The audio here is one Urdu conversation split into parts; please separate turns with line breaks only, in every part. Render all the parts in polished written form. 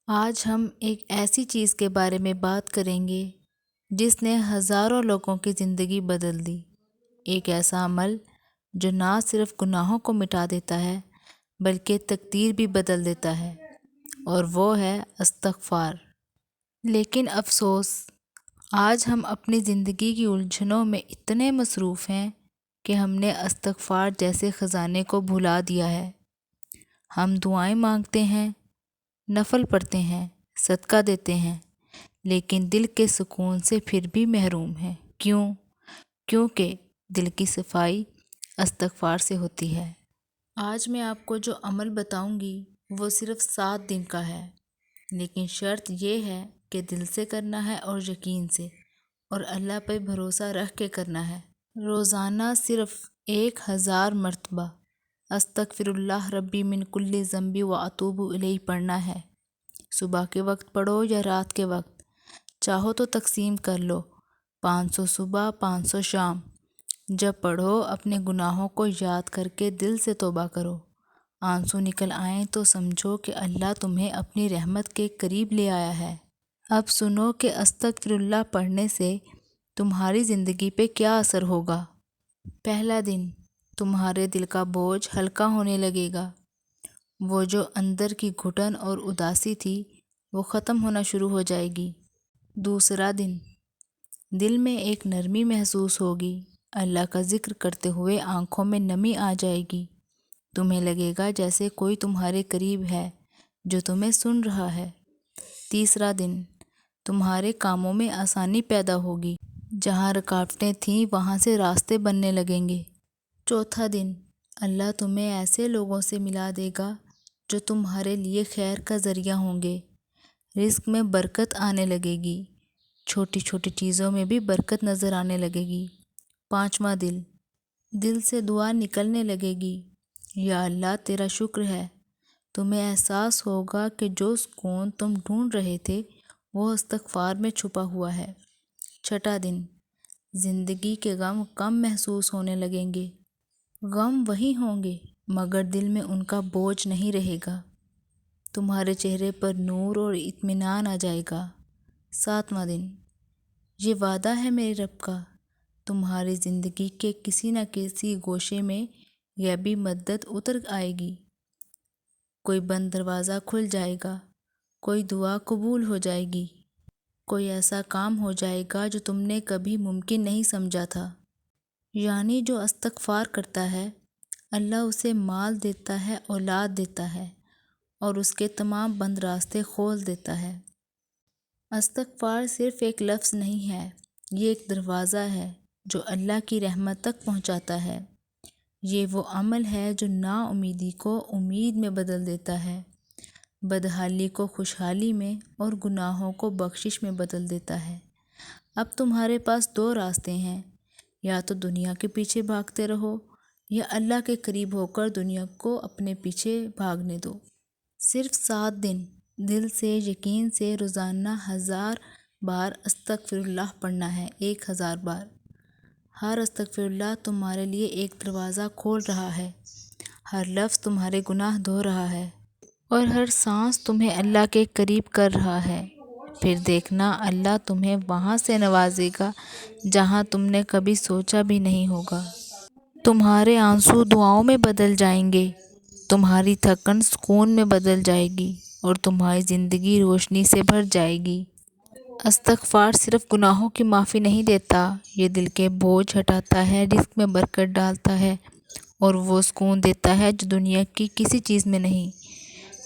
آج ہم ایک ایسی چیز کے بارے میں بات کریں گے جس نے ہزاروں لوگوں کی زندگی بدل دی۔ ایک ایسا عمل جو نہ صرف گناہوں کو مٹا دیتا ہے بلکہ تقدیر بھی بدل دیتا ہے، اور وہ ہے استغفار۔ لیکن افسوس، آج ہم اپنی زندگی کی الجھنوں میں اتنے مصروف ہیں کہ ہم نے استغفار جیسے خزانے کو بھلا دیا ہے۔ ہم دعائیں مانگتے ہیں، نفل پڑھتے ہیں، صدقہ دیتے ہیں، لیکن دل کے سکون سے پھر بھی محروم ہیں۔ کیوں؟ کیونکہ دل کی صفائی استغفار سے ہوتی ہے۔ آج میں آپ کو جو عمل بتاؤں گی وہ صرف 7 دن کا ہے، لیکن شرط یہ ہے کہ دل سے کرنا ہے اور یقین سے، اور اللہ پہ بھروسہ رکھ کے کرنا ہے۔ روزانہ صرف 1000 مرتبہ استغفر اللہ ربی من کل ذنب واتوب الیہ پڑھنا ہے۔ صبح کے وقت پڑھو یا رات کے وقت، چاہو تو تقسیم کر لو، 500 صبح 500 شام۔ جب پڑھو اپنے گناہوں کو یاد کر کے دل سے توبہ کرو۔ آنسو نکل آئیں تو سمجھو کہ اللہ تمہیں اپنی رحمت کے قریب لے آیا ہے۔ اب سنو کہ استغفر اللہ پڑھنے سے تمہاری زندگی پہ کیا اثر ہوگا۔ پہلا دن، تمہارے دل کا بوجھ ہلکا ہونے لگے گا۔ وہ جو اندر کی گھٹن اور اداسی تھی وہ ختم ہونا شروع ہو جائے گی۔ دوسرا دن، دل میں ایک نرمی محسوس ہوگی۔ اللہ کا ذکر کرتے ہوئے آنکھوں میں نمی آ جائے گی۔ تمہیں لگے گا جیسے کوئی تمہارے قریب ہے جو تمہیں سن رہا ہے۔ تیسرا دن، تمہارے کاموں میں آسانی پیدا ہوگی۔ جہاں رکاوٹیں تھیں وہاں سے راستے بننے لگیں گے۔ چوتھا دن، اللہ تمہیں ایسے لوگوں سے ملا دے گا جو تمہارے لیے خیر کا ذریعہ ہوں گے۔ رزق میں برکت آنے لگے گی، چھوٹی چھوٹی چیزوں میں بھی برکت نظر آنے لگے گی۔ پانچواں دل سے دعا نکلنے لگے گی، یا اللہ تیرا شکر ہے۔ تمہیں احساس ہوگا کہ جو سکون تم ڈھونڈ رہے تھے وہ استغفار میں چھپا ہوا ہے۔ چھٹا دن، زندگی کے غم کم محسوس ہونے لگیں گے۔ غم وہی ہوں گے مگر دل میں ان کا بوجھ نہیں رہے گا۔ تمہارے چہرے پر نور اور اطمینان آ جائے گا۔ ساتواں دن، یہ وعدہ ہے میرے رب کا، تمہاری زندگی کے کسی نہ کسی گوشے میں غیبی مدد اتر آئے گی۔ کوئی بند دروازہ کھل جائے گا، کوئی دعا قبول ہو جائے گی، کوئی ایسا کام ہو جائے گا جو تم نے کبھی ممکن نہیں سمجھا تھا۔ یعنی جو استغفار کرتا ہے اللہ اسے مال دیتا ہے، اولاد دیتا ہے، اور اس کے تمام بند راستے کھول دیتا ہے۔ استغفار صرف ایک لفظ نہیں ہے، یہ ایک دروازہ ہے جو اللہ کی رحمت تک پہنچاتا ہے۔ یہ وہ عمل ہے جو نا امیدی کو امید میں بدل دیتا ہے، بدحالی کو خوشحالی میں اور گناہوں کو بخشش میں بدل دیتا ہے۔ اب تمہارے پاس 2 راستے ہیں، یا تو دنیا کے پیچھے بھاگتے رہو یا اللہ کے قریب ہو کر دنیا کو اپنے پیچھے بھاگنے دو۔ صرف 7 دن دل سے یقین سے روزانہ 1000 بار استغفر اللہ پڑھنا ہے، 1000 بار۔ ہر استغفر اللہ تمہارے لیے ایک دروازہ کھول رہا ہے، ہر لفظ تمہارے گناہ دھو رہا ہے، اور ہر سانس تمہیں اللہ کے قریب کر رہا ہے۔ پھر دیکھنا اللہ تمہیں وہاں سے نوازے گا جہاں تم نے کبھی سوچا بھی نہیں ہوگا۔ تمہارے آنسو دعاؤں میں بدل جائیں گے، تمہاری تھکن سکون میں بدل جائے گی، اور تمہاری زندگی روشنی سے بھر جائے گی۔ استغفار صرف گناہوں کی معافی نہیں دیتا، یہ دل کے بوجھ ہٹاتا ہے، رزق میں برکت ڈالتا ہے، اور وہ سکون دیتا ہے جو دنیا کی کسی چیز میں نہیں۔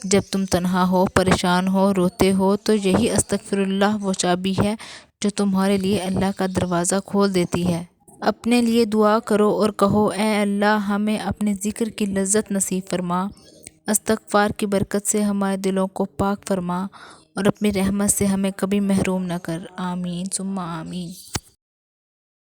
جب تم تنہا ہو، پریشان ہو، روتے ہو تو یہی استغفر اللہ وہ چابی ہے جو تمہارے لیے اللہ کا دروازہ کھول دیتی ہے۔ اپنے لیے دعا کرو اور کہو، اے اللہ ہمیں اپنے ذکر کی لذت نصیب فرما، استغفار کی برکت سے ہمارے دلوں کو پاک فرما، اور اپنی رحمت سے ہمیں کبھی محروم نہ کر۔ آمین ثم آمین۔